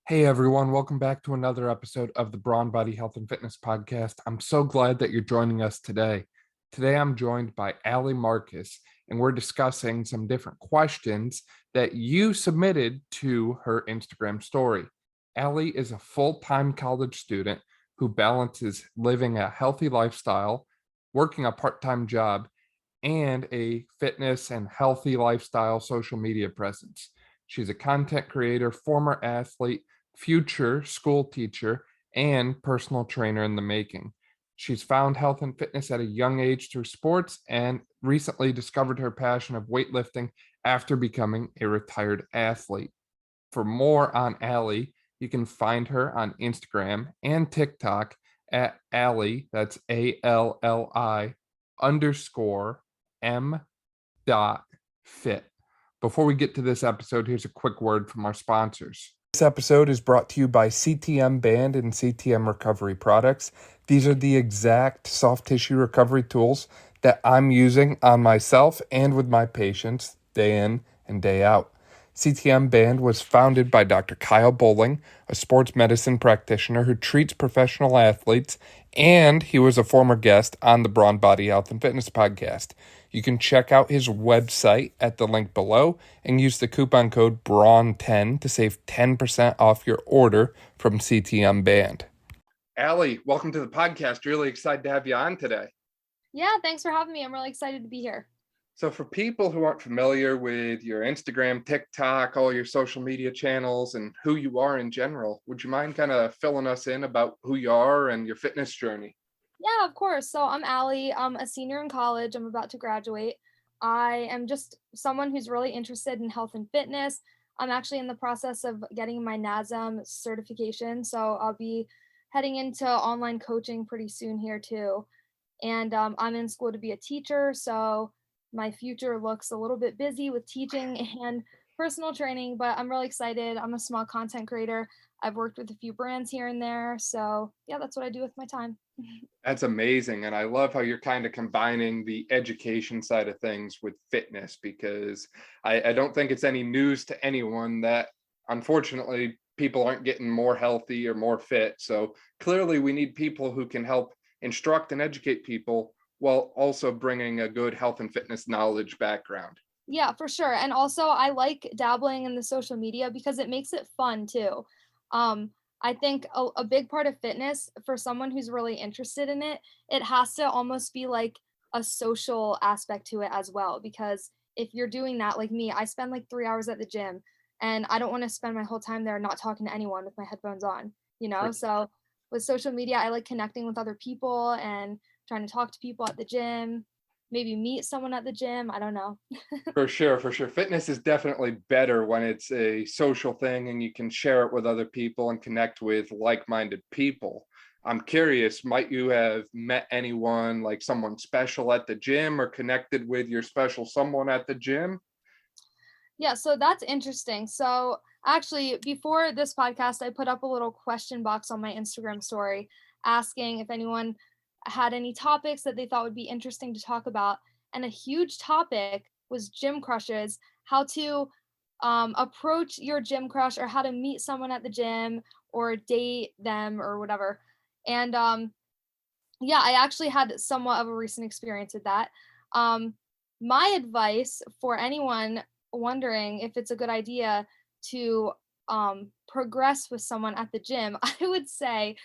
Hey everyone, welcome back to another episode of the Brawn Body Health and Fitness Podcast. I'm so glad that you're joining us today. Today I'm joined by Alli Marcus, and we're discussing some different questions that you submitted to her Instagram story. Alli is a full-time college student who balances living a healthy lifestyle, working a part-time job, and a fitness and healthy lifestyle social media presence. She's a content creator, former athlete, future school teacher, and personal trainer in the making. She's found health and fitness at a young age through sports and recently discovered her passion of weightlifting after becoming a retired athlete. For more on Alli, you can find her on Instagram and TikTok at Alli, that's ALLI underscore M dot fit. Before we get to this episode, here's a quick word from our sponsors. This episode is brought to you by CTM Band and CTM Recovery Products. These are the exact soft tissue recovery tools that I'm using on myself and with my patients day in and day out. CTM Band was founded by Dr. Kyle Bowling, a sports medicine practitioner who treats professional athletes, and he was a former guest on the Brawn Body Health and Fitness Podcast. You can check out his website at the link below and use the coupon code BRAWN10 to save 10% off your order from CTM Band. Alli, welcome to the podcast. Really excited to have you on today. Yeah, thanks for having me. I'm really excited to be here. So for people who aren't familiar with your Instagram, TikTok, all your social media channels, and who you are in general, would you mind kind of filling us in about who you are and your fitness journey? Yeah, of course. So I'm Alli. I'm a senior in college. I'm about to graduate. I am just someone who's really interested in health and fitness. I'm actually in the process of getting my NASM certification. So I'll be heading into online coaching pretty soon here too. And I'm in school to be a teacher. So my future looks a little bit busy with teaching and personal training, but I'm really excited. I'm a small content creator. I've worked with a few brands here and there. So yeah, that's what I do with my time. That's amazing. And I love how you're kind of combining the education side of things with fitness, because I don't think it's any news to anyone that unfortunately people aren't getting more healthy or more fit. So clearly we need people who can help instruct and educate people while also bringing a good health and fitness knowledge background. Yeah, for sure. And also I like dabbling in the social media because it makes it fun too. Um, I think a big part of fitness for someone who's really interested in it, it has to almost be like a social aspect to it as well. Because if you're doing that, like me, I spend like 3 hours at the gym and I don't want to spend my whole time there not talking to anyone with my headphones on, you know? So with social media, I like connecting with other people and trying to talk to people at the gym, maybe meet someone at the gym. I don't know. For sure, for sure. Fitness is definitely better when it's a social thing and you can share it with other people and connect with like-minded people. I'm curious, might you have met anyone, like someone special at the gym, or connected with your special someone at the gym? Yeah, so that's interesting. So actually, before this podcast, I put up a little question box on my Instagram story asking if anyone had any topics that they thought would be interesting to talk about. And a huge topic was gym crushes, how to approach your gym crush or how to meet someone at the gym or date them or whatever. And yeah, I actually had somewhat of a recent experience with that. Um, my advice for anyone wondering if it's a good idea to progress with someone at the gym, I would say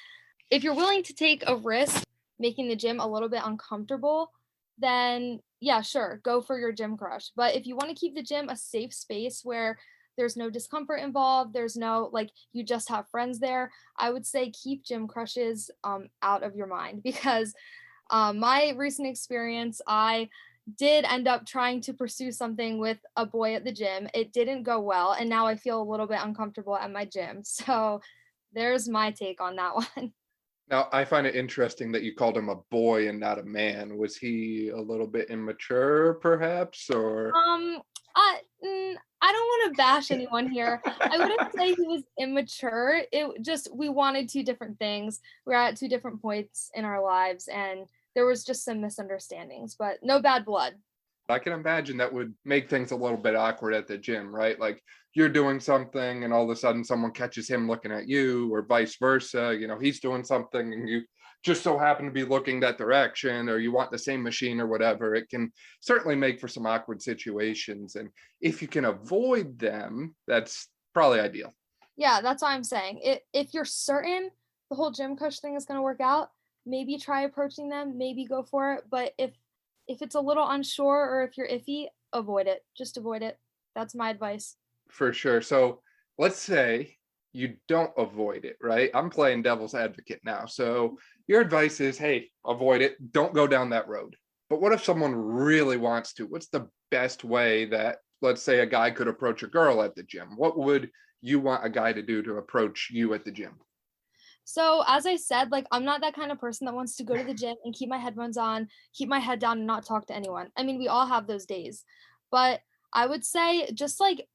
if you're willing to take a risk making the gym a little bit uncomfortable, then yeah, sure, go for your gym crush. But if you want to keep the gym a safe space where there's no discomfort involved, there's no like you just have friends there, I would say keep gym crushes out of your mind because my recent experience, I did end up trying to pursue something with a boy at the gym. It didn't go well, and now I feel a little bit uncomfortable at my gym. So there's my take on that one. Now, I find it interesting that you called him a boy and not a man. Was he a little bit immature, perhaps, or? Um, I don't want to bash anyone here. I wouldn't say he was immature. It just we wanted two different things. We are at two different points in our lives, and there was just some misunderstandings, but no bad blood. I can imagine that would make things a little bit awkward at the gym, right? Like you're doing something and all of a sudden someone catches him looking at you or vice versa. He's doing something and you just so happen to be looking that direction or you want the same machine or whatever. It can certainly make for some awkward situations. And if you can avoid them, that's probably ideal. Yeah, that's what I'm saying. If you're certain the whole gym coach thing is gonna work out, maybe try approaching them, maybe go for it. But if it's a little unsure or if you're iffy, avoid it. Just avoid it. That's my advice. For sure. So let's say you don't avoid it, right? I'm playing devil's advocate now. So your advice is, hey, avoid it. Don't go down that road. But what if someone really wants to? What's the best way that, let's say, a guy could approach a girl at the gym? What would you want a guy to do to approach you at the gym? So as I said, like I'm not that kind of person that wants to go to the gym and keep my headphones on, keep my head down and not talk to anyone. I mean, we all have those days. But I would say just like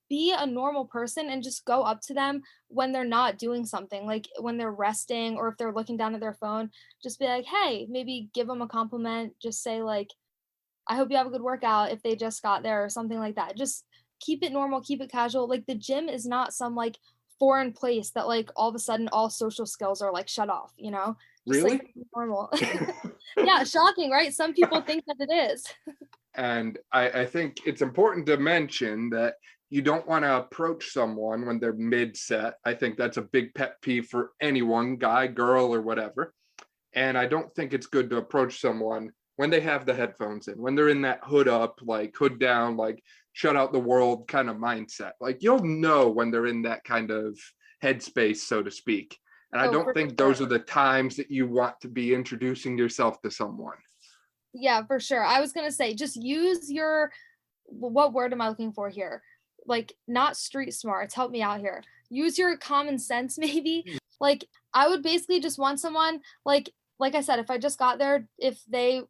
be a normal person and just go up to them when they're not doing something, like when they're resting or if they're looking down at their phone, just be like, "Hey," maybe give them a compliment, just say like, "I hope you have a good workout," if they just got there or something like that. Just keep it normal, keep it casual. Like the gym is not some like foreign place that like all of a sudden all social skills are like shut off, you know? Just like Really? normal. Yeah, shocking, right? Some people think that it is. And I think it's important to mention that you don't want to approach someone when they're mid set. I think that's a big pet peeve for anyone, guy, girl, or whatever. And I don't think it's good to approach someone when they have the headphones in, when they're in that hood up, like hood down, like shut out the world kind of mindset. Like you'll know when they're in that kind of headspace, so to speak. And I Oh, don't for think those sure. are the times that you want to be introducing yourself to someone. Yeah, for sure. I was gonna say, just use your what word am I looking for here? Like, not street smarts. Help me out here. Use your common sense, maybe. Like, I would basically just want someone like I said, if I just got there, if they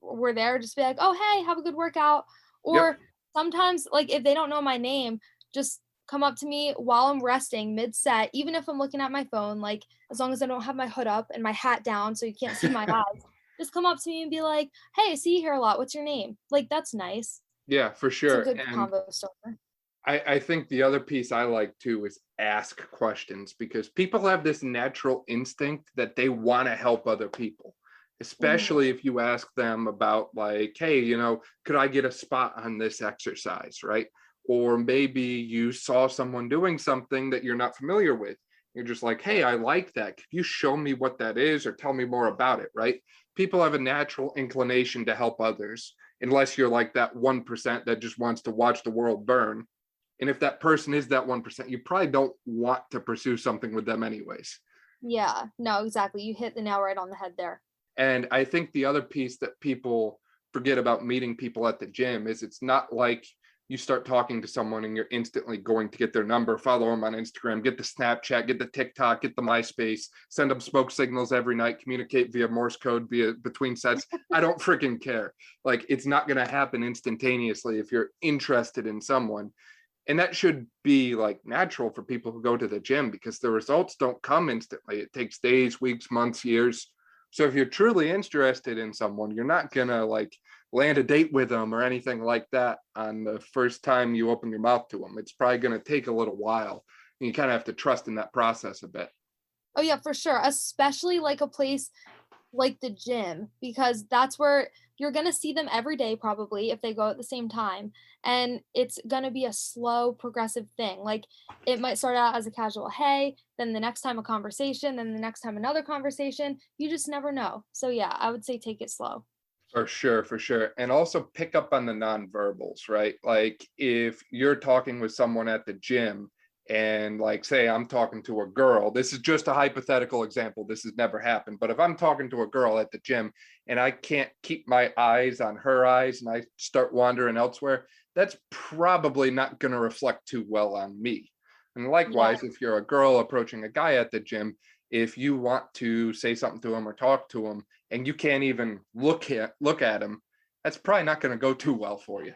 were there, just be like, "Oh, hey, have a good workout." Yep. Or sometimes, like, if they don't know my name, just come up to me while I'm resting mid set, even if I'm looking at my phone, like as long as I don't have my hood up and my hat down so you can't see my eyes, just come up to me and be like, "Hey, I see you here a lot. What's your name?" Like, that's nice. Yeah, for It's a sure. good And combo starter. I think the other piece I like too is ask questions because people have this natural instinct that they want to help other people, Mhm. especially if you ask them about, like, hey, could I get a spot on this exercise, right? Or maybe you saw someone doing something that you're not familiar with. You're just like, hey, I like that. Could you show me what that is or tell me more about it, right? People have a natural inclination to help others, unless you're like that 1% that just wants to watch the world burn, and if that person is that 1%, you probably don't want to pursue something with them anyways. Yeah, no, exactly. You hit the nail right on the head there. And I think the other piece that people forget about meeting people at the gym is it's not like you start talking to someone and you're instantly going to get their number, follow them on Instagram, get the Snapchat, get the TikTok, get the MySpace, send them smoke signals every night, communicate via Morse code, via between sets. I don't freaking care. Like, it's not going to happen instantaneously if you're interested in someone. And that should be like natural for people who go to the gym because the results don't come instantly. It takes days, weeks, months, years. So if you're truly interested in someone, you're not gonna like land a date with them or anything like that on the first time you open your mouth to them. It's probably gonna take a little while. And you kind of have to trust in that process a bit. Oh yeah, for sure. Especially like a place like the gym because that's where you're going to see them every day probably if they go at the same time, and it's going to be a slow progressive thing. Like it might start out as a casual hey, then the next time a conversation, then the next time another conversation. You just never know. So yeah, I would say take it slow. For sure, for sure. And also pick up on the nonverbals, right? Like if you're talking with someone at the gym and like say I'm talking to a girl, this is just a hypothetical example. This has never happened. But if I'm talking to a girl at the gym and I can't keep my eyes on her eyes and I start wandering elsewhere, that's probably not going to reflect too well on me. And Yeah. likewise, if you're a girl approaching a guy at the gym, if you want to say something to him or talk to him and you can't even look at him, that's probably not going to go too well for you.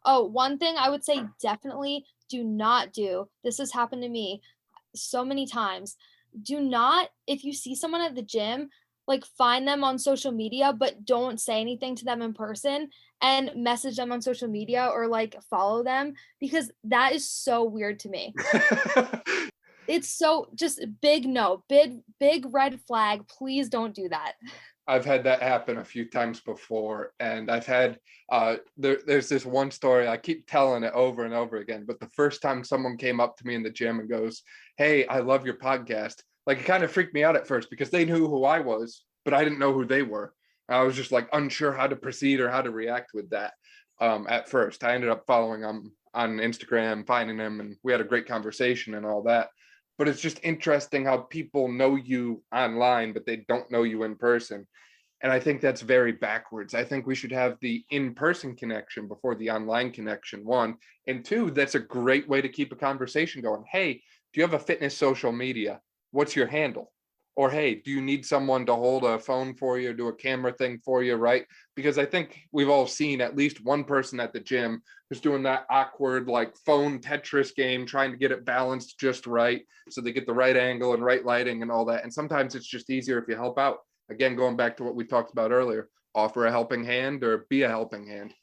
Oh, one thing I would say definitely do not do. This has happened to me so many times. Do not, if you see someone at the gym, like find them on social media, but don't say anything to them in person and message them on social media or like follow them, because that is so weird to me. It's so just big no, big red flag. Please don't do that. I've had that happen a few times before, and I've had there's this one story I keep telling it over and over again. But the first time someone came up to me in the gym and goes, "Hey, I love your podcast," like it kind of freaked me out at first because they knew who I was, but I didn't know who they were. I was just like unsure how to proceed or how to react with that. At first, I ended up following them on Instagram, finding them, and we had a great conversation and all that. But it's just interesting how people know you online, but they don't know you in person. And I think that's very backwards. I think we should have the in-person connection before the online connection, one. And two, that's a great way to keep a conversation going. Hey, do you have a fitness social media? What's your handle? Or hey, do you need someone to hold a phone for you, do a camera thing for you, right? Because I think we've all seen at least one person at the gym who's doing that awkward like phone Tetris game, trying to get it balanced just right so they get the right angle and right lighting and all that. And sometimes it's just easier if you help out. Again, going back to what we talked about earlier, offer a helping hand or be a helping hand.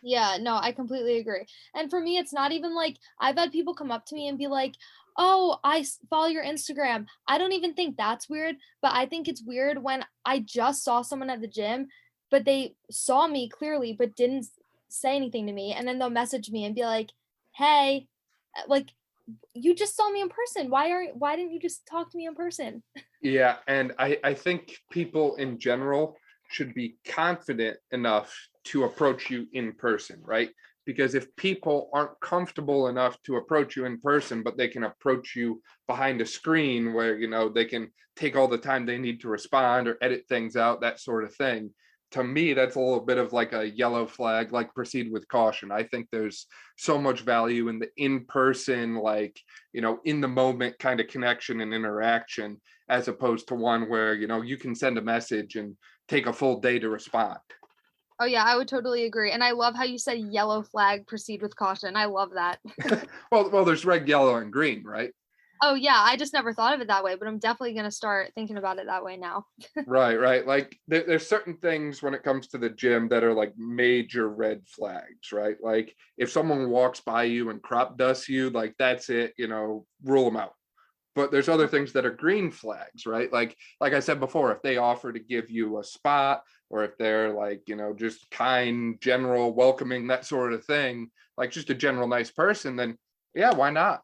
Yeah, no, I completely agree. And for me, it's not even like I've had people come up to me and be like, "Oh, follow your Instagram." I don't even think that's weird, but I think it's weird when I just saw someone at the gym, but they saw me clearly, but didn't say anything to me. And then they'll message me and be like, "Hey, like you just saw me in person. Why didn't you just talk to me in person?" Yeah, and I think people in general should be confident enough to approach you in person, right? Because if people aren't comfortable enough to approach you in person, but they can approach you behind a screen where, they can take all the time they need to respond or edit things out, that sort of thing. To me, that's a little bit of like a yellow flag, like proceed with caution. I think there's so much value in the in-person, like, in the moment kind of connection and interaction, as opposed to one where, you can send a message and take a full day to respond. Oh yeah, I would totally agree. And I love how you said yellow flag, proceed with caution. I love that. Well, there's red, yellow, and green, right? Oh yeah, I just never thought of it that way, but I'm definitely gonna start thinking about it that way now. Right. Like there's certain things when it comes to the gym that are like major red flags, right? Like if someone walks by you and crop dusts you, like that's it, rule them out. But there's other things that are green flags, right? Like I said before, if they offer to give you a spot, or if they're like, just kind, general, welcoming, that sort of thing, like just a general nice person, then yeah, why not?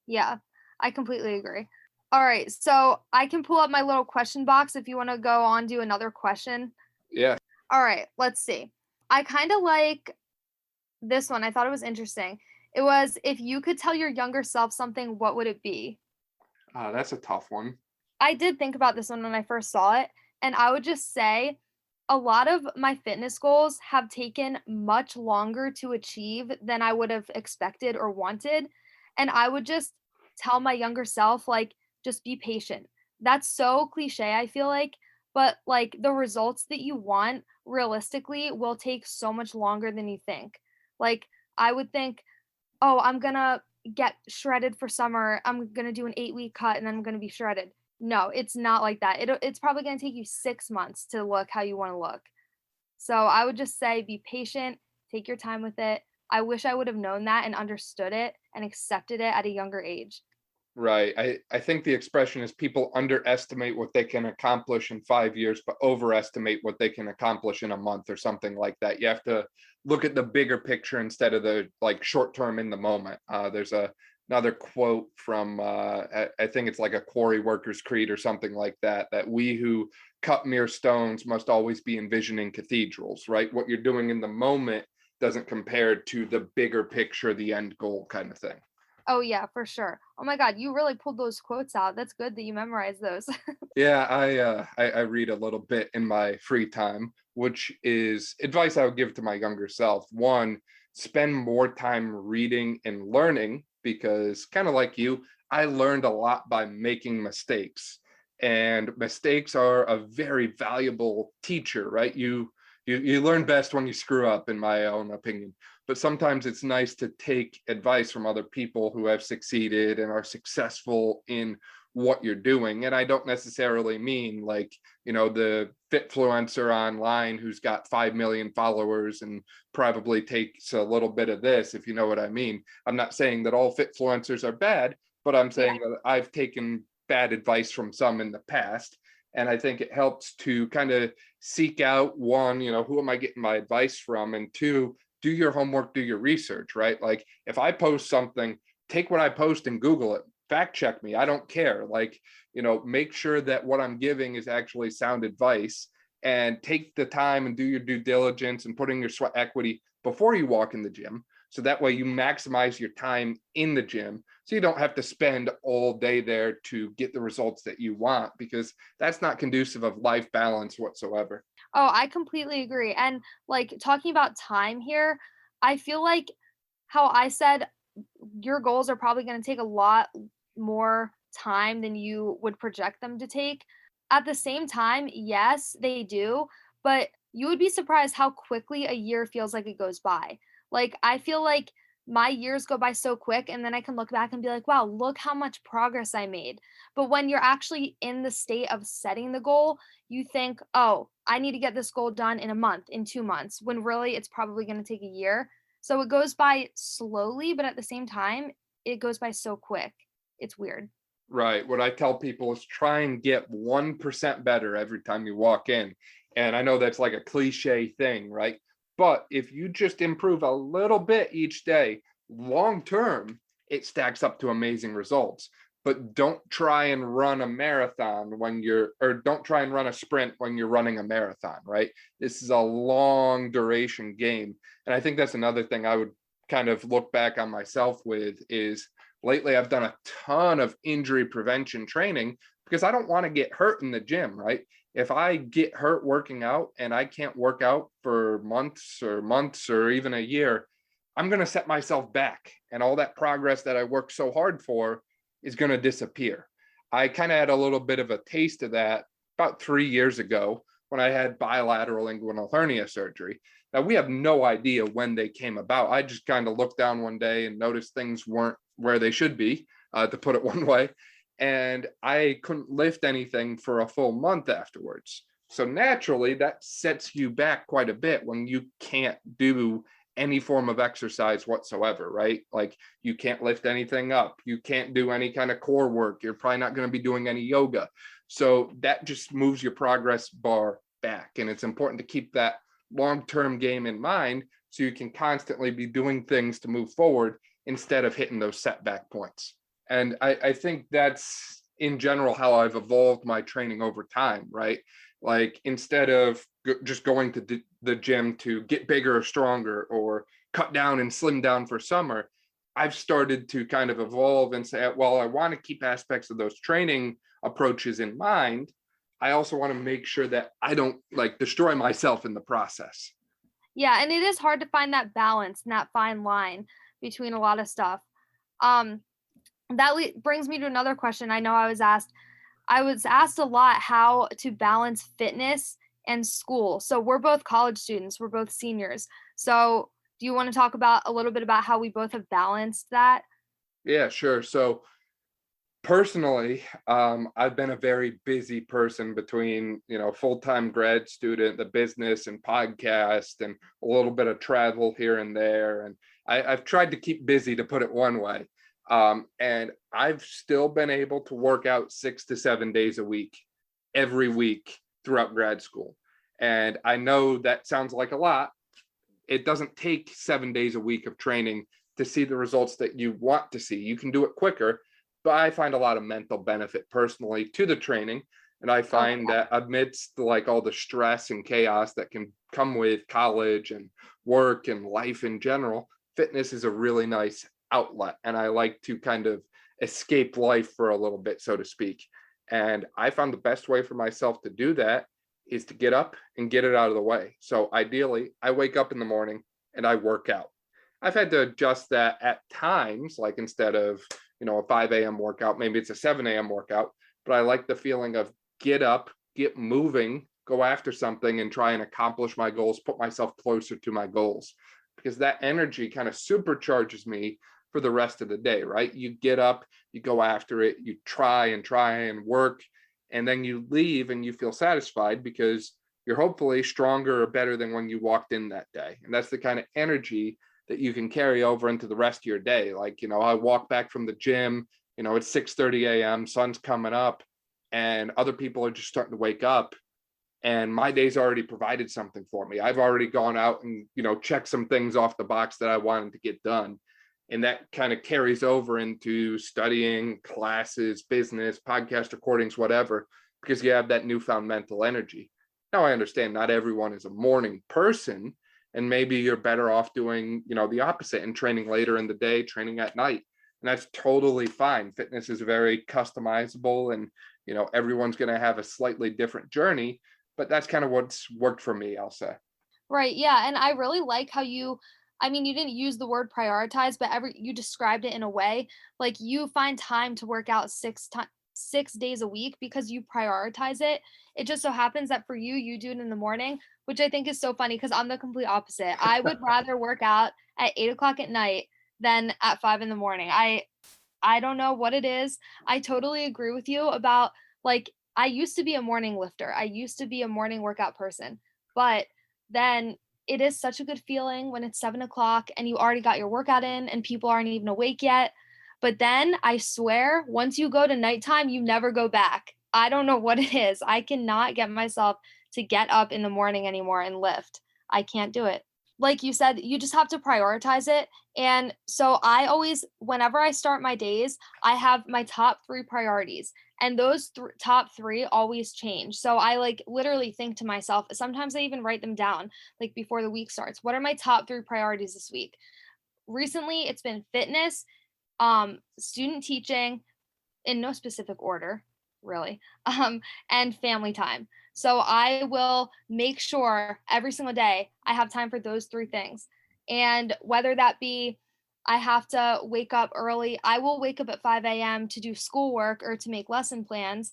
Yeah, I completely agree. All right, so I can pull up my little question box if you want to go on to another question. Yeah. All right, let's see. I kind of like this one. I thought it was interesting. It was, if you could tell your younger self something, what would it be? That's a tough one. I did think about this one when I first saw it, and I would just say a lot of my fitness goals have taken much longer to achieve than I would have expected or wanted. And I would just tell my younger self, like, just be patient. That's so cliche, I feel like, but like the results that you want realistically will take so much longer than you think. Like, I would think, oh, I'm gonna get shredded for summer. I'm gonna do an 8-week cut and then I'm gonna be shredded. No, it's not like that. It's probably gonna take you 6 months to look how you wanna look. So I would just say be patient, take your time with it. I wish I would have known that and understood it and accepted it at a younger age. Right. I think the expression is people underestimate what they can accomplish in 5 years, but overestimate what they can accomplish in a month or something like that. You have to look at the bigger picture instead of the like short term in the moment. There's another quote from I think it's like a quarry worker's creed or something like that, that we who cut mere stones must always be envisioning cathedrals, right? What you're doing in the moment doesn't compare to the bigger picture, the end goal kind of thing. Oh yeah, for sure. Oh my god, you really pulled those quotes out. That's good that you memorized those. Yeah, I read a little bit in my free time, which is advice I would give to my younger self. One, spend more time reading and learning because kind of like you, I learned a lot by making mistakes. And mistakes are a very valuable teacher, right? You learn best when you screw up, in my own opinion. but sometimes it's nice to take advice from other people who have succeeded and are successful in what you're doing. And I don't necessarily mean like, the fitfluencer online who's got 5 million followers and probably takes a little bit of this, if you know what I mean. I'm not saying that all fitfluencers are bad, but I'm Yeah. saying that I've taken bad advice from some in the past. And I think it helps to kind of seek out, one, who am I getting my advice from? And two, do your homework, do your research, right? Like if I post something, take what I post and Google it, fact check me. I don't care. Like, make sure that what I'm giving is actually sound advice, and take the time and do your due diligence and put in your sweat equity before you walk in the gym. So that way you maximize your time in the gym. So you don't have to spend all day there to get the results that you want, because that's not conducive of life balance whatsoever. Oh, I completely agree. And like talking about time here, I feel like how I said your goals are probably going to take a lot more time than you would project them to take. At the same time, yes, they do, but you would be surprised how quickly a year feels like it goes by. Like, I feel like my years go by so quick, and then I can look back and be like, wow, look how much progress I made. But when you're actually in the state of setting the goal, you think, oh, I need to get this goal done in a month, in 2 months, when really it's probably going to take a year. So it goes by slowly, but at the same time, it goes by so quick. It's weird. Right. What I tell people is try and get 1% better every time you walk in. And I know that's like a cliche thing, right? But if you just improve a little bit each day, long term, it stacks up to amazing results. But don't try and run a marathon or don't try and run a sprint when you're running a marathon, right? This is a long duration game. And I think that's another thing I would kind of look back on myself with is, lately I've done a ton of injury prevention training because I don't want to get hurt in the gym, right? If I get hurt working out and I can't work out for months or even a year, I'm going to set myself back, and all that progress that I worked so hard for is going to disappear. I kind of had a little bit of a taste of that about 3 years ago when I had bilateral inguinal hernia surgery. Now, we have no idea when they came about. I just kind of looked down one day and noticed things weren't where they should be, to put it one way. And I couldn't lift anything for a full month afterwards. So naturally, that sets you back quite a bit when you can't do any form of exercise whatsoever, right? Like you can't lift anything up. You can't do any kind of core work. You're probably not going to be doing any yoga. So that just moves your progress bar back. And it's important to keep that long-term game in mind so you can constantly be doing things to move forward instead of hitting those setback points. And I think that's in general how I've evolved my training over time, right? Like instead of just going to the gym to get bigger or stronger or cut down and slim down for summer, I've started to kind of evolve and say, well, I want to keep aspects of those training approaches in mind. I also want to make sure that I don't like destroy myself in the process. Yeah, and it is hard to find that balance and that fine line between a lot of stuff. Um, brings me to another question. I know I was asked a lot how to balance fitness and school. So we're both college students, we're both seniors. So do you want to talk about a little bit about how we both have balanced that? Yeah, sure. So personally, I've been a very busy person between, full-time grad student, the business and podcast, and a little bit of travel here and there. And I've tried to keep busy, to put it one way. And I've still been able to work out 6 to 7 days a week, every week throughout grad school. And I know that sounds like a lot. It doesn't take 7 days a week of training to see the results that you want to see. You can do it quicker, but I find a lot of mental benefit personally to the training. And I find that amidst like all the stress and chaos that can come with college and work and life in general, fitness is a really nice outlet. And I like to kind of escape life for a little bit, so to speak. And I found the best way for myself to do that is to get up and get it out of the way. So ideally, I wake up in the morning and I work out. I've had to adjust that at times, like instead of, a 5 a.m. workout, maybe it's a 7 a.m. workout, but I like the feeling of get up, get moving, go after something and try and accomplish my goals, put myself closer to my goals. because that energy kind of supercharges me for the rest of the day, right? You get up, you go after it, you try and work, and then you leave and you feel satisfied because you're hopefully stronger or better than when you walked in that day. And that's the kind of energy that you can carry over into the rest of your day. Like, I walk back from the gym, it's 6:30 a.m., sun's coming up, and other people are just starting to wake up. And my day's already provided something for me. I've already gone out and, checked some things off the box that I wanted to get done. And that kind of carries over into studying, classes, business, podcast recordings, whatever, because you have that newfound mental energy. Now, I understand not everyone is a morning person, and maybe you're better off doing, the opposite and training later in the day, training at night. And that's totally fine. Fitness is very customizable, and, everyone's going to have a slightly different journey, but that's kind of what's worked for me, I'll say. Right. Yeah. And I really like how you didn't use the word prioritize, but you described it in a way like you find time to work out 6 days a week because you prioritize it. It just so happens that for you, you do it in the morning, which I think is so funny because I'm the complete opposite. I would rather work out at 8 o'clock at night than at 5 in the morning. I don't know what it is. I totally agree with you about like I used to be a morning lifter. I used to be a morning workout person, but then it is such a good feeling when it's 7 o'clock and you already got your workout in and people aren't even awake yet. But then I swear, once you go to nighttime, you never go back. I don't know what it is. I cannot get myself to get up in the morning anymore and lift. I can't do it. Like you said, you just have to prioritize it. And so I always, whenever I start my days, I have my top three priorities. And those top three always change. So I like literally think to myself, sometimes I even write them down like before the week starts. What are my top three priorities this week? Recently, it's been fitness, student teaching in no specific order, really, and family time. So I will make sure every single day I have time for those three things. And whether that be I have to wake up early, I will wake up at 5 a.m. to do schoolwork or to make lesson plans,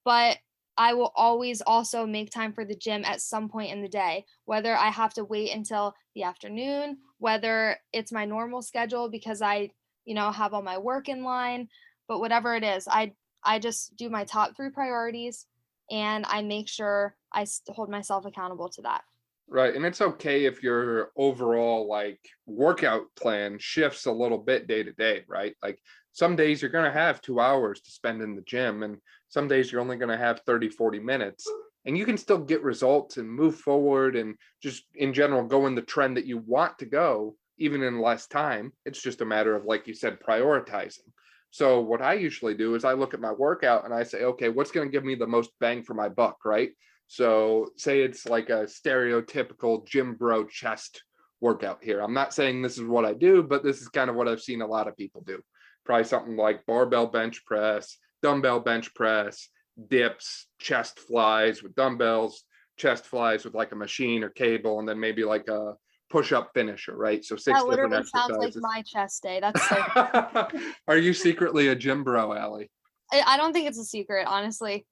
but I will always also make time for the gym at some point in the day, whether I have to wait until the afternoon, whether it's my normal schedule because I, have all my work in line, but whatever it is, I just do my top three priorities and I make sure I hold myself accountable to that. Right. And it's okay if your overall like workout plan shifts a little bit day to day, right? Like some days you're going to have 2 hours to spend in the gym, and some days you're only going to have 30, 40 minutes. And you can still get results and move forward and just in general go in the trend that you want to go, even in less time. It's just a matter of, like you said, prioritizing. So what I usually do is I look at my workout and I say, okay, what's going to give me the most bang for my buck, right? So say it's like a stereotypical gym bro chest workout here. I'm not saying this is what I do, but this is kind of what I've seen a lot of people do. Probably something like barbell bench press, dumbbell bench press, dips, chest flies with dumbbells, chest flies with like a machine or cable, and then maybe like a push-up finisher, right? So six That different literally sounds like exercises. my chest day. That's so Are you secretly a gym bro, Alli? I don't think it's a secret, honestly.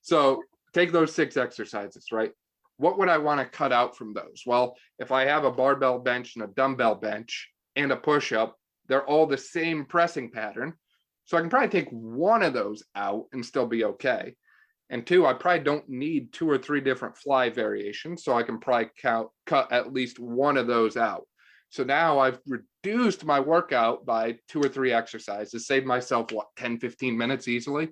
So take those 6 exercises, right? What would I want to cut out from those? Well, if I have a barbell bench and a dumbbell bench and a push-up, they're all the same pressing pattern. So I can probably take one of those out and still be okay. And two, I probably don't need 2 or 3 different fly variations. So I can probably cut at least one of those out. So now I've reduced my workout by 2 or 3 exercises, saved myself, 10, 15 minutes easily.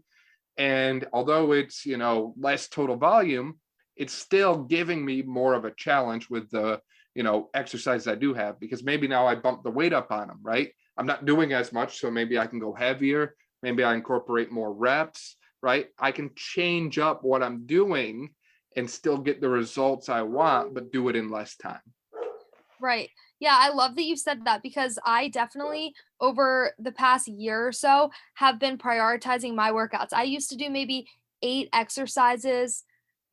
And although it's, less total volume, it's still giving me more of a challenge with the, exercise I do have, because maybe now I bump the weight up on them, right? I'm not doing as much. So maybe I can go heavier. Maybe I incorporate more reps, right? I can change up what I'm doing and still get the results I want, but do it in less time. Right. Yeah, I love that you said that because I definitely, over the past year or so, have been prioritizing my workouts. I used to do maybe 8 exercises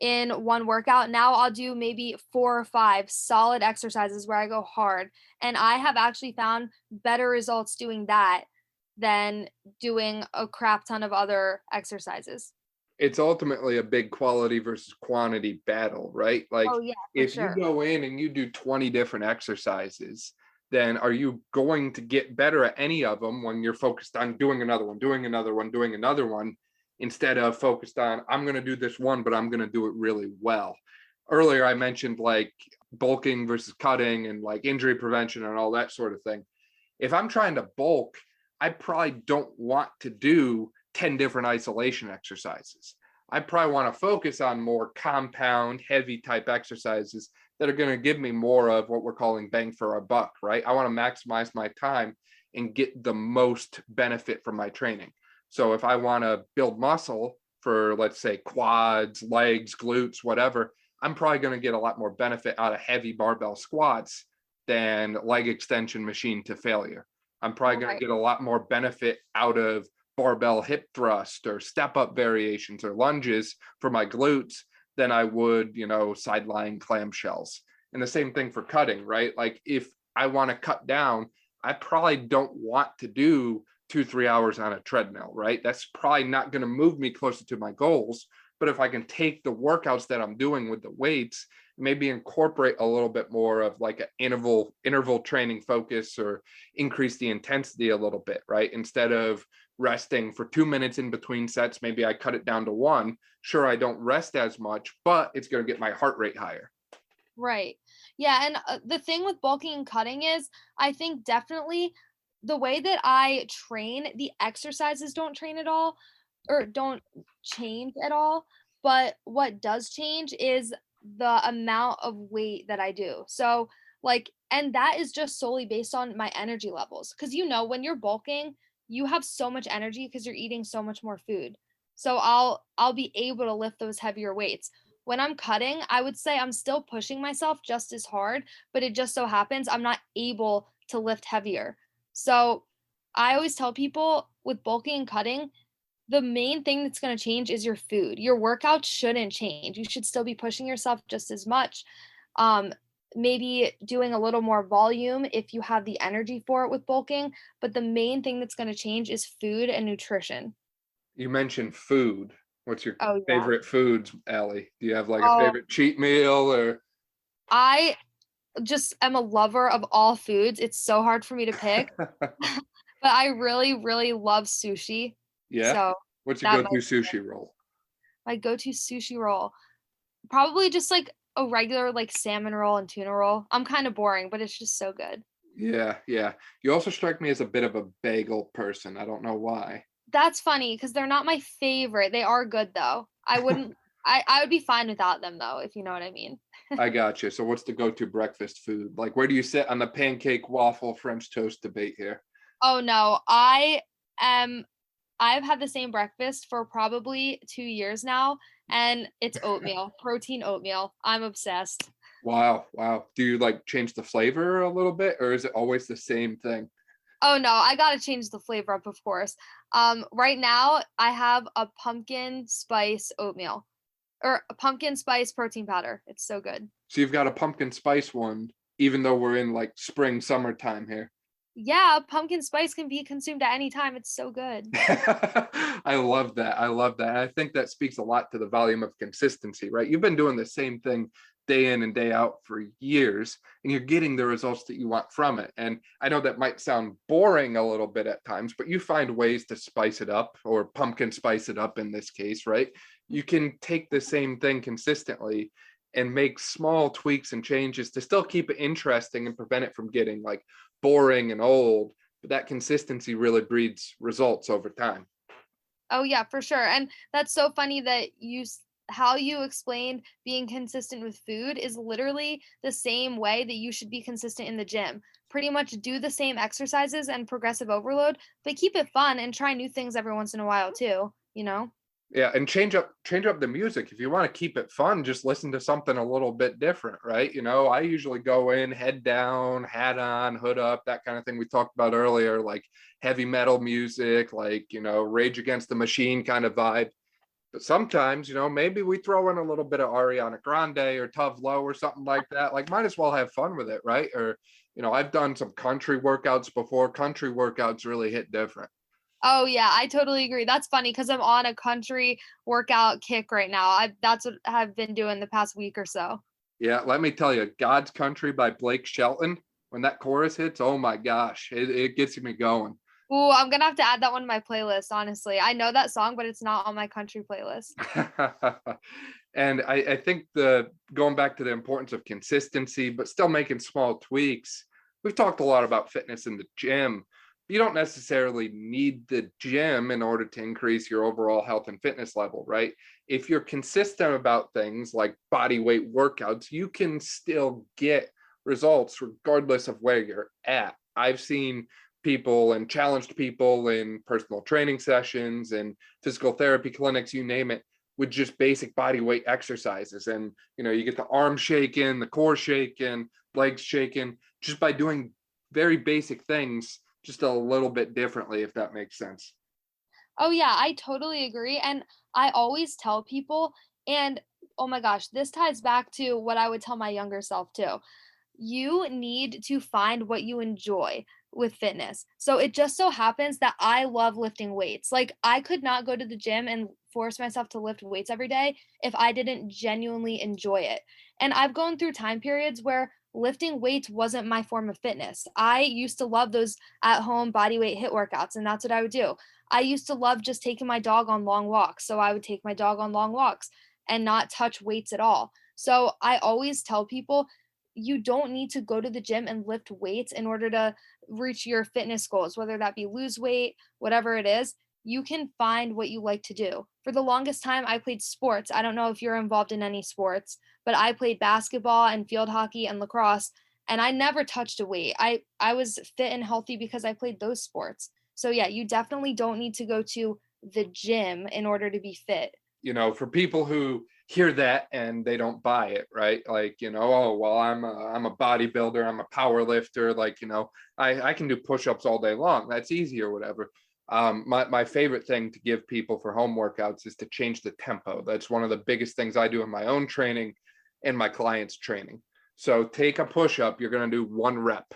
in one workout. Now I'll do maybe 4 or 5 solid exercises where I go hard. And I have actually found better results doing that than doing a crap ton of other exercises. It's ultimately a big quality versus quantity battle, right? Like Oh yeah, for if you sure. go in and you do 20 different exercises, then are you going to get better at any of them when you're focused on doing another one, doing another one, doing another one, instead of focused on, I'm going to do this one, but I'm going to do it really well. Earlier, I mentioned like bulking versus cutting and like injury prevention and all that sort of thing. If I'm trying to bulk, I probably don't want to do 10 different isolation exercises. I probably want to focus on more compound, heavy type exercises that are going to give me more of what we're calling bang for our buck, right? I want to maximize my time and get the most benefit from my training. So if I want to build muscle for, let's say, quads, legs, glutes, whatever, I'm probably going to get a lot more benefit out of heavy barbell squats than leg extension machine to failure. I'm probably going to Right. get a lot more benefit out of barbell hip thrust or step up variations or lunges for my glutes than I would, sideline clamshells. And the same thing for cutting, right? Like if I want to cut down, I probably don't want to do 2, 3 hours on a treadmill, right? That's probably not going to move me closer to my goals. But if I can take the workouts that I'm doing with the weights, maybe incorporate a little bit more of like an interval training focus or increase the intensity a little bit, right? Instead of resting for 2 minutes in between sets, maybe I cut it down to one. Sure, I don't rest as much, but it's going to get my heart rate higher. Right. Yeah, and the thing with bulking and cutting is I think definitely the way that I train, the exercises don't train at all or don't change at all, but what does change is the amount of weight that I do. So, like, and that is just solely based on my energy levels. Cause when you're bulking, you have so much energy because you're eating so much more food. So I'll be able to lift those heavier weights. When I'm cutting, I would say I'm still pushing myself just as hard, but it just so happens I'm not able to lift heavier. So I always tell people with bulking and cutting, the main thing that's going to change is your food. Your workout shouldn't change. You should still be pushing yourself just as much. Um, Maybe doing a little more volume if you have the energy for it with bulking. But the main thing that's going to change is food and nutrition. You mentioned food. What's your Oh, yeah. favorite foods, Allie? Do you have like a Oh, favorite cheat meal or? I just am a lover of all foods. It's so hard for me to pick, but I really, really love sushi. Yeah. So What's your that go-to might sushi roll? my go-to sushi roll. Probably just like a regular like salmon roll and tuna roll. I'm kind of boring, but it's just so good. Yeah, yeah. You also strike me as a bit of a bagel person. I don't know why. That's funny because they're not my favorite. They are good though. I would be fine without them though, if you know what I mean. I got you. So what's the go-to breakfast food? Like where do you sit on the pancake, waffle, French toast debate here? Oh no, am I've had the same breakfast for probably 2 years now, and it's oatmeal, protein oatmeal. I'm obsessed. Wow, wow. Do you like change the flavor a little bit or is it always the same thing? Oh no, I gotta change the flavor up, of course. Right now I have a pumpkin spice oatmeal or a pumpkin spice protein powder. It's so good. So you've got a pumpkin spice one, even though we're in like spring, summertime here. Yeah, pumpkin spice can be consumed at any time. It's so good. I love that. I love that. And I think that speaks a lot to the volume of consistency, right? You've been doing the same thing day in and day out for years, and you're getting the results that you want from it. And I know that might sound boring a little bit at times, but you find ways to spice it up or pumpkin spice it up in this case, right? You can take the same thing consistently and make small tweaks and changes to still keep it interesting and prevent it from getting like boring and old, but that consistency really breeds results over time. Oh yeah, for sure. And that's so funny that how you explained being consistent with food is literally the same way that you should be consistent in the gym. Pretty much do the same exercises and progressive overload, but keep it fun and try new things every once in a while too, you know? Yeah, and change up the music. If you want to keep it fun, just listen to something a little bit different, right? I usually go in head down, hat on, hood up, that kind of thing we talked about earlier, like heavy metal music, like, Rage Against the Machine kind of vibe. But sometimes, maybe we throw in a little bit of Ariana Grande or Tove Lo or something like that. Like, might as well have fun with it, right? Or, I've done some country workouts before. Country workouts really hit different. Oh yeah, I totally agree. That's funny because I'm on a country workout kick right now. That's what I've been doing the past week or so. Yeah, let me tell you, God's Country by Blake Shelton, when that chorus hits, oh my gosh, it gets me going. Ooh, I'm gonna have to add that one to my playlist, honestly. I know that song, but it's not on my country playlist. And I think the going back to the importance of consistency, but still making small tweaks. We've talked a lot about fitness in the gym. You don't necessarily need the gym in order to increase your overall health and fitness level, right? If you're consistent about things like body weight workouts, you can still get results regardless of where you're at. I've seen people and challenged people in personal training sessions and physical therapy clinics, you name it, with just basic body weight exercises. And you get the arm shaking, the core shaking, legs shaking, just by doing very basic things just a little bit differently, if that makes sense. Oh yeah, I totally agree. And I always tell people, and oh my gosh, this ties back to what I would tell my younger self too. You need to find what you enjoy with fitness. So it just so happens that I love lifting weights. Like I could not go to the gym and force myself to lift weights every day if I didn't genuinely enjoy it. And I've gone through time periods where lifting weights wasn't my form of fitness. I used to love those at home body weight hit workouts, and that's what I would do. I used to love just taking my dog on long walks. So I would take my dog on long walks and not touch weights at all. So I always tell people you don't need to go to the gym and lift weights in order to reach your fitness goals, whether that be lose weight, whatever it is. You can find what you like to do. For the longest time, I played sports. I don't know if you're involved in any sports, but I played basketball and field hockey and lacrosse, and I never touched a weight. I was fit and healthy because I played those sports. So yeah, you definitely don't need to go to the gym in order to be fit. For people who hear that and they don't buy it, right? Like, oh, well, I'm a bodybuilder, I'm a power lifter, like, I can do push-ups all day long. That's easy or whatever. My favorite thing to give people for home workouts is to change the tempo. That's one of the biggest things I do in my own training and my clients' training. So take a push-up, you're going to do 1 rep.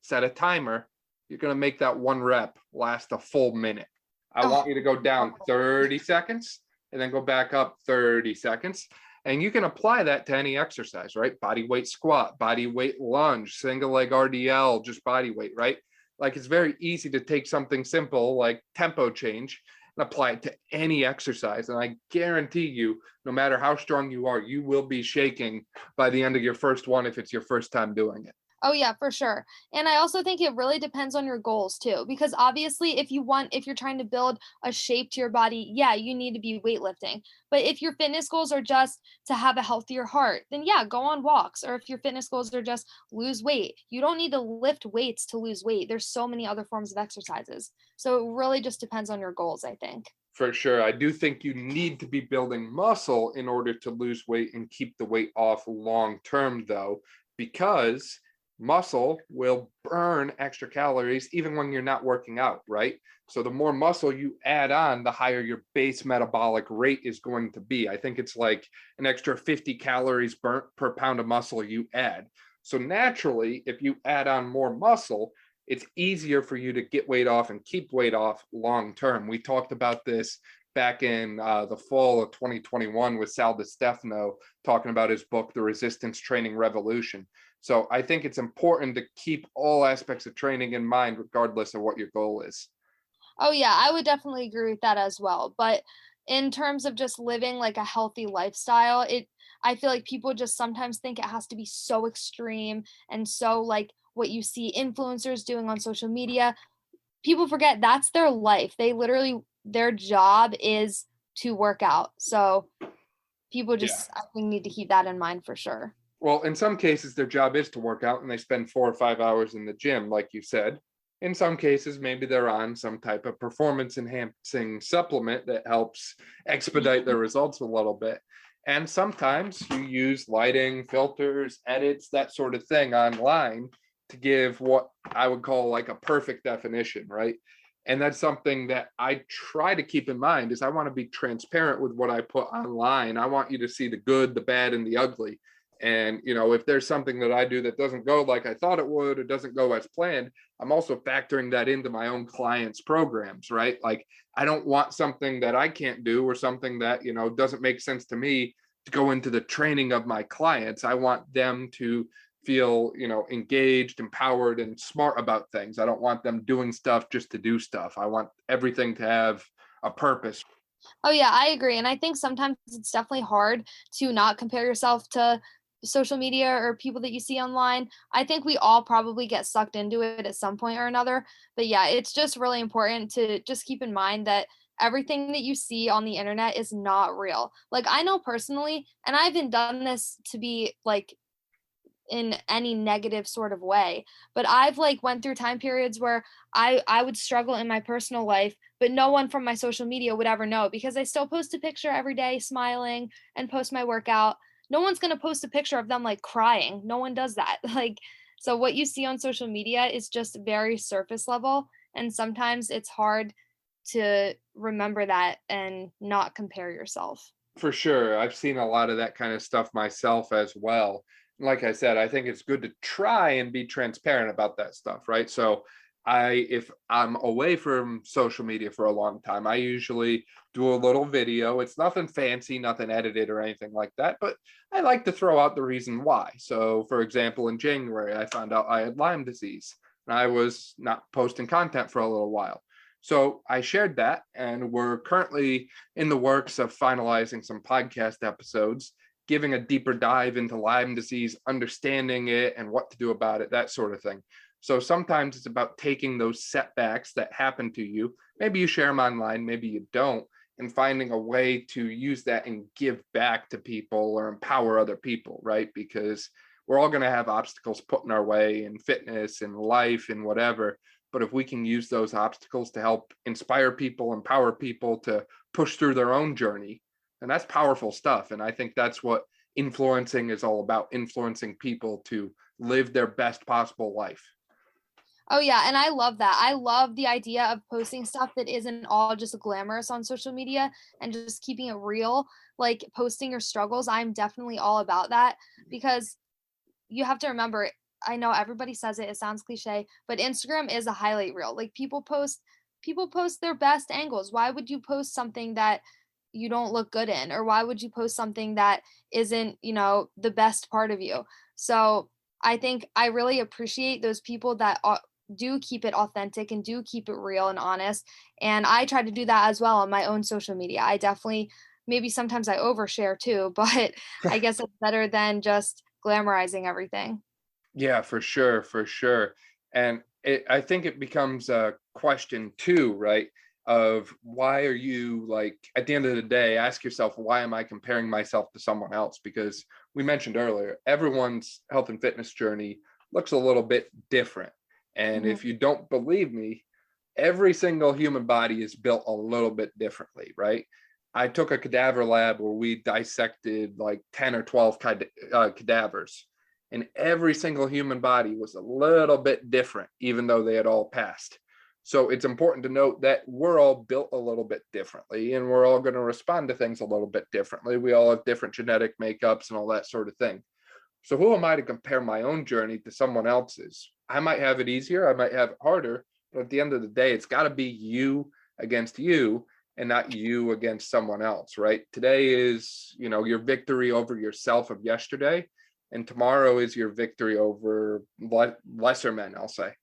Set a timer, you're going to make that 1 rep last a full minute. I Oh, want you to go down 30 seconds and then go back up 30 seconds. And you can apply that to any exercise, right? Body weight squat, body weight lunge, single leg RDL, just body weight, right? Like it's very easy to take something simple like tempo change and apply it to any exercise. And I guarantee you, no matter how strong you are, you will be shaking by the end of your first one if it's your first time doing it. oh yeah, for sure. And I also think it really depends on your goals too, because obviously if you're trying to build a shape to your body, yeah, you need to be weightlifting. But if your fitness goals are just to have a healthier heart, then yeah, go on walks. Or if your fitness goals are just lose weight, you don't need to lift weights to lose weight. There's so many other forms of exercises. So it really just depends on your goals, I think. For sure. I do think you need to be building muscle in order to lose weight and keep the weight off long term, though, because muscle will burn extra calories even when you're not working out, right? So the more muscle you add on, the higher your base metabolic rate is going to be. I think it's like an extra 50 calories burnt per pound of muscle you add. So naturally, if you add on more muscle, it's easier for you to get weight off and keep weight off long term. We talked about this back in the fall of 2021 with Sal DiStefano talking about his book, The Resistance Training Revolution. So I think it's important to keep all aspects of training in mind, regardless of what your goal is. Oh yeah, I would definitely agree with that as well. But in terms of just living like a healthy lifestyle, I feel like people just sometimes think it has to be so extreme and so like what you see influencers doing on social media. People forget that's their life. They literally their job is to work out. So people Yeah. just I think need to keep that in mind for sure. Well, in some cases, their job is to work out and they spend 4 or 5 hours in the gym, like you said. In some cases, maybe they're on some type of performance enhancing supplement that helps expedite their results a little bit. And sometimes you use lighting, filters, edits, that sort of thing online to give what I would call like a perfect definition, right? And that's something that I try to keep in mind is I want to be transparent with what I put online. I want you to see the good, the bad, and the ugly. And, if there's something that I do that doesn't go like I thought it would, or doesn't go as planned, I'm also factoring that into my own clients' programs, right? Like, I don't want something that I can't do or something that, doesn't make sense to me to go into the training of my clients. I want them to feel, engaged, empowered, and smart about things. I don't want them doing stuff just to do stuff. I want everything to have a purpose. Oh yeah, I agree. And I think sometimes it's definitely hard to not compare yourself to social media or people that you see online. I think we all probably get sucked into it at some point or another. But yeah, it's just really important to just keep in mind that everything that you see on the internet is not real. Like I know personally, and I haven't done this to be like in any negative sort of way, but I've like went through time periods where I would struggle in my personal life, but no one from my social media would ever know because I still post a picture every day smiling and post my workout. No one's going to post a picture of them like crying. No one does that. Like, so what you see on social media is just very surface level, and sometimes it's hard to remember that and not compare yourself. For sure. I've seen a lot of that kind of stuff myself as well. Like I said, I think it's good to try and be transparent about that stuff, right? So if I'm away from social media for a long time, I usually do a little video. It's nothing fancy, nothing edited or anything like that, but I like to throw out the reason why. So for example, in January, I found out I had Lyme disease and I was not posting content for a little while. So I shared that, and we're currently in the works of finalizing some podcast episodes, giving a deeper dive into Lyme disease, understanding it and what to do about it, that sort of thing. So sometimes it's about taking those setbacks that happen to you. Maybe you share them online, maybe you don't, and finding a way to use that and give back to people or empower other people, right? Because we're all going to have obstacles put in our way in fitness and life and whatever. But if we can use those obstacles to help inspire people, empower people to push through their own journey, and that's powerful stuff. And I think that's what influencing is all about, influencing people to live their best possible life. Oh yeah, and I love that. I love the idea of posting stuff that isn't all just glamorous on social media and just keeping it real, like posting your struggles. I'm definitely all about that because you have to remember, I know everybody says it, it sounds cliche, but Instagram is a highlight reel. Like people post their best angles. Why would you post something that you don't look good in, or why would you post something that isn't, the best part of you? So, I think I really appreciate those people that do keep it authentic and do keep it real and honest. And I try to do that as well on my own social media. I definitely, maybe sometimes I overshare too, but I guess it's better than just glamorizing everything. Yeah, for sure, for sure. And I think it becomes a question too, right? Of why are you, like, at the end of the day, ask yourself, why am I comparing myself to someone else? Because we mentioned earlier, everyone's health and fitness journey looks a little bit different. And Mhm. if you don't believe me, every single human body is built a little bit differently, right? I took a cadaver lab where we dissected like 10 or 12 cadavers, and every single human body was a little bit different, even though they had all passed. So it's important to note that we're all built a little bit differently, and we're all going to respond to things a little bit differently. We all have different genetic makeups and all that sort of thing. So who am I to compare my own journey to someone else's? I might have it easier, I might have it harder, but at the end of the day, it's got to be you against you and not you against someone else, right? Today is, your victory over yourself of yesterday, and tomorrow is your victory over lesser men, I'll say.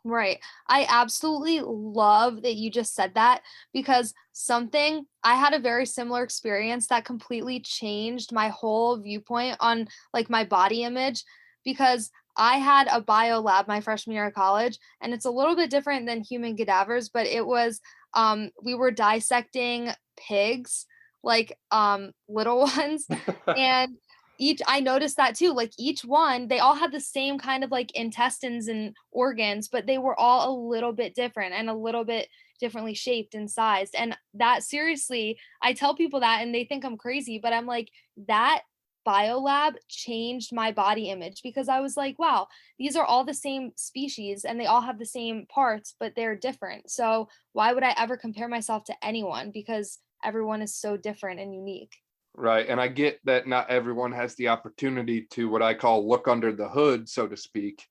Right. I absolutely love that you just said that because something I had a very similar experience that completely changed my whole viewpoint on like my body image because I had a bio lab my freshman year of college, and it's a little bit different than human cadavers, but it was we were dissecting pigs, like little ones, and each I noticed that too, like each one, they all had the same kind of like intestines and organs, but they were all a little bit different and a little bit differently shaped and sized. And that seriously, I tell people that and they think I'm crazy, but I'm like, that biolab changed my body image because I was like, wow, these are all the same species and they all have the same parts, but they're different. So why would I ever compare myself to anyone? Because everyone is so different and unique. Right. And I get that not everyone has the opportunity to what I call look under the hood, so to speak.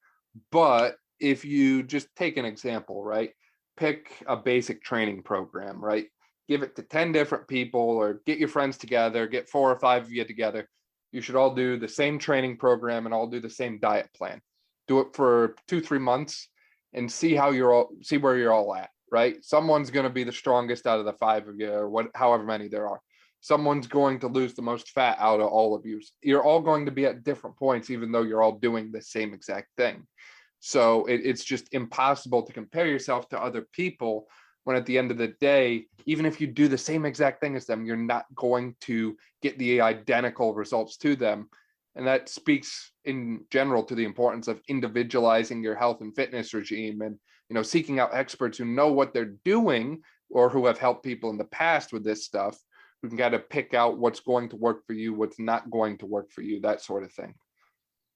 But if you just take an example, right? Pick a basic training program, right? Give it to 10 different people or get your friends together, get 4 or 5 of you together. You should all do the same training program and all do the same diet plan. Do it for 2, 3 months and see where you're all at, right? Someone's going to be the strongest out of the 5 of you or however many there are. Someone's going to lose the most fat out of all of you. You're all going to be at different points, even though you're all doing the same exact thing. So it's just impossible to compare yourself to other people when at the end of the day, even if you do the same exact thing as them, you're not going to get the identical results to them. And that speaks in general to the importance of individualizing your health and fitness regime and, seeking out experts who know what they're doing or who have helped people in the past with this stuff. We can kind of pick out what's going to work for you, what's not going to work for you, that sort of thing.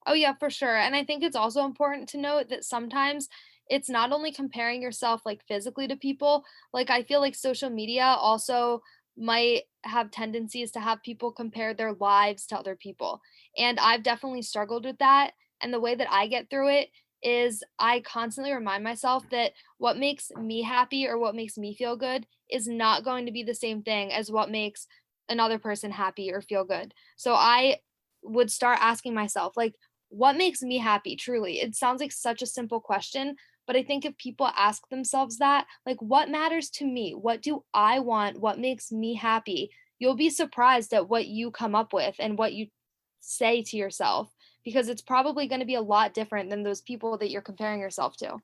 Oh, yeah, for sure. And I think it's also important to note that sometimes it's not only comparing yourself like physically to people, like I feel like social media also might have tendencies to have people compare their lives to other people. And I've definitely struggled with that. And the way that I get through it is I constantly remind myself that what makes me happy or what makes me feel good is not going to be the same thing as what makes another person happy or feel good. So I would start asking myself, like, what makes me happy truly? It sounds like such a simple question, but I think if people ask themselves that, like, what matters to me? What do I want? What makes me happy? You'll be surprised at what you come up with and what you say to yourself because it's probably going to be a lot different than those people that you're comparing yourself to.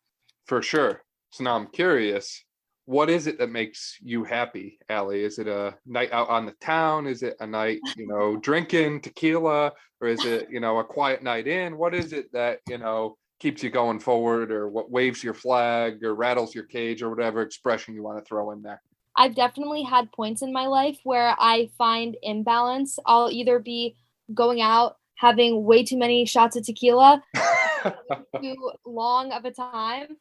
For sure. So now I'm curious, what is it that makes you happy, Allie? Is it a night out on the town? Is it a night, drinking tequila? Or is it, a quiet night in? What is it that, keeps you going forward or what waves your flag or rattles your cage or whatever expression you want to throw in there? I've definitely had points in my life where I find imbalance. I'll either be going out, having way too many shots of tequila, too long of a time,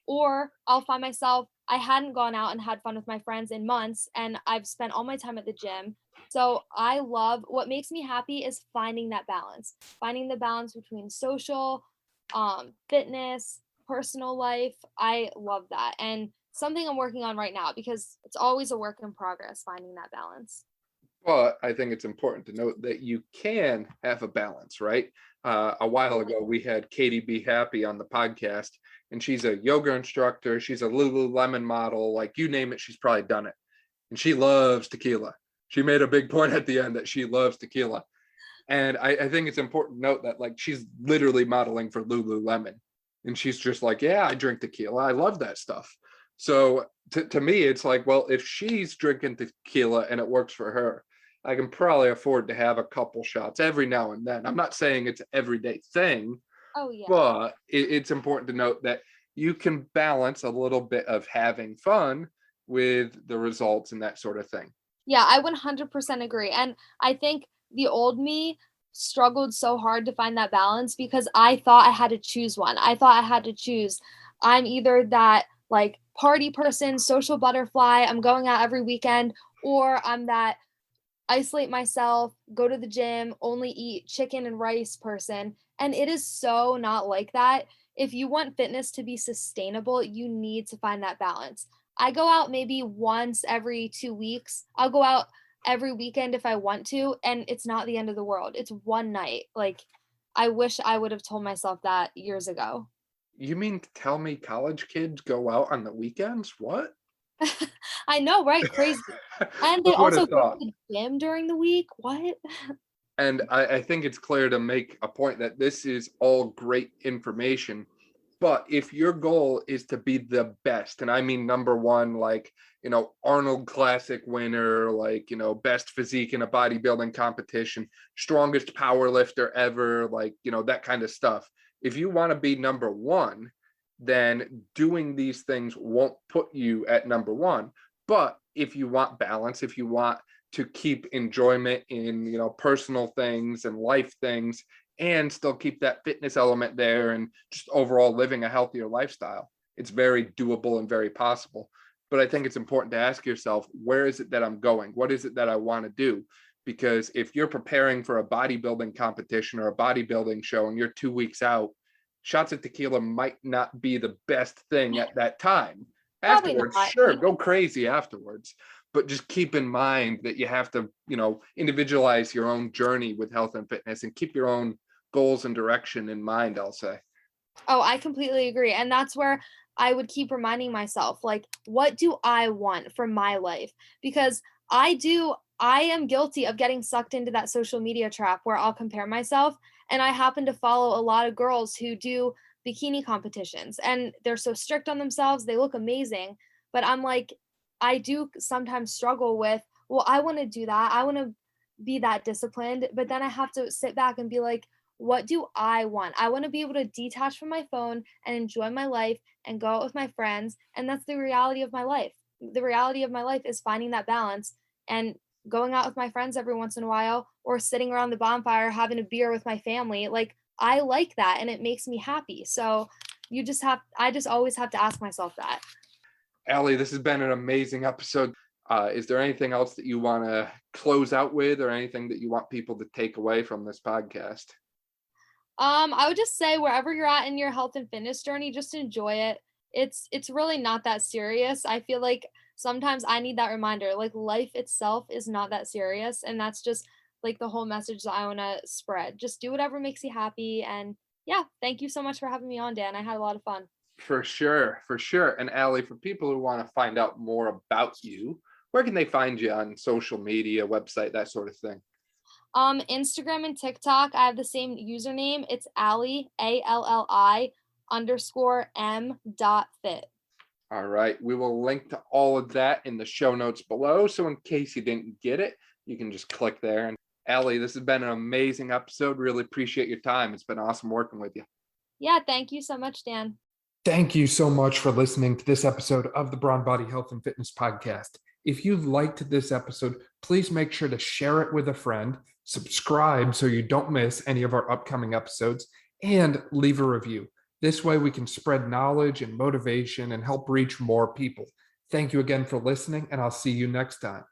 or I'll find myself I hadn't gone out and had fun with my friends in months and I've spent all my time at the gym. So I love what makes me happy is finding that balance. Finding the balance between social, fitness, personal life. I love that. And something I'm working on right now because it's always a work in progress finding that balance. But I think it's important to note that you can have a balance, right? A while ago, we had Katie Be Happy on the podcast, and she's a yoga instructor. She's a Lululemon model, like you name it, she's probably done it. And she loves tequila. She made a big point at the end that she loves tequila. And I think it's important to note that, like, she's literally modeling for Lululemon. And she's just like, yeah, I drink tequila. I love that stuff. So to me, it's like, well, if she's drinking tequila and it works for her, I can probably afford to have a couple shots every now and then. I'm not saying it's an everyday thing, Oh, yeah. but it's important to note that you can balance a little bit of having fun with the results and that sort of thing. Yeah, I 100% agree. And I think the old me struggled so hard to find that balance because I thought I had to choose one. I thought I had to choose. I'm either that like party person, social butterfly, I'm going out every weekend, or I'm that isolate myself, go to the gym, only eat chicken and rice person. And it is so not like that. If you want fitness to be sustainable, you need to find that balance. I go out maybe once every 2 weeks. I'll go out every weekend if I want to, and it's not the end of the world. It's one night. Like, I wish I would have told myself that years ago. You mean to tell me college kids go out on the weekends? What? I know, right? Crazy. And they Who would also have go to thought? the gym during the week. What? And I think it's clear to make a point that this is all great information. But if your goal is to be the best, and I mean number one, like, Arnold Classic winner, like, best physique in a bodybuilding competition, strongest power lifter ever, like, that kind of stuff. If you want to be number one, then doing these things won't put you at number one. But if you want balance, if you want to keep enjoyment in, personal things and life things, and still keep that fitness element there and just overall living a healthier lifestyle, it's very doable and very possible. But I think it's important to ask yourself, where is it that I'm going? What is it that I want to do? because if you're preparing for a bodybuilding competition or a bodybuilding show and you're 2 weeks out, shots of tequila might not be the best thing at that time. Probably Afterwards, not. sure, go crazy afterwards, but just keep in mind that you have to, individualize your own journey with health and fitness and keep your own goals and direction in mind, I'll say. Oh, I completely agree. And that's where I would keep reminding myself, like, what do I want for my life? Because I am guilty of getting sucked into that social media trap where I'll compare myself. And I happen to follow a lot of girls who do bikini competitions and they're so strict on themselves. They look amazing. But I'm like, I do sometimes struggle with, well, I want to do that. I want to be that disciplined. But then I have to sit back and be like, what do I want? I want to be able to detach from my phone and enjoy my life and go out with my friends. And that's the reality of my life. The reality of my life is finding that balance and going out with my friends every once in a while or sitting around the bonfire having a beer with my family. Like, I like that and it makes me happy. So I just always have to ask myself that. Alli, this has been an amazing episode. Is there anything else that you want to close out with, or anything that you want people to take away from this podcast? I would just say wherever you're at in your health and fitness journey, just enjoy it. It's really not that serious. I feel like sometimes I need that reminder. Like, life itself is not that serious, and that's just like the whole message that I want to spread. Just do whatever makes you happy, and yeah, thank you so much for having me on, Dan. I had a lot of fun. For sure, for sure. And Alli, for people who want to find out more about you, where can they find you on social media, website, that sort of thing? Instagram and TikTok, I have the same username. It's Alli, ALLI_M.fit. All right. We will link to all of that in the show notes below. So in case you didn't get it, you can just click there. And Alli, this has been an amazing episode. Really appreciate your time. It's been awesome working with you. Yeah, thank you so much, Dan. Thank you so much for listening to this episode of the Brawn Body Health and Fitness Podcast. If you liked this episode, please make sure to share it with a friend, subscribe so you don't miss any of our upcoming episodes, and leave a review. This way we can spread knowledge and motivation and help reach more people. Thank you again for listening, and I'll see you next time.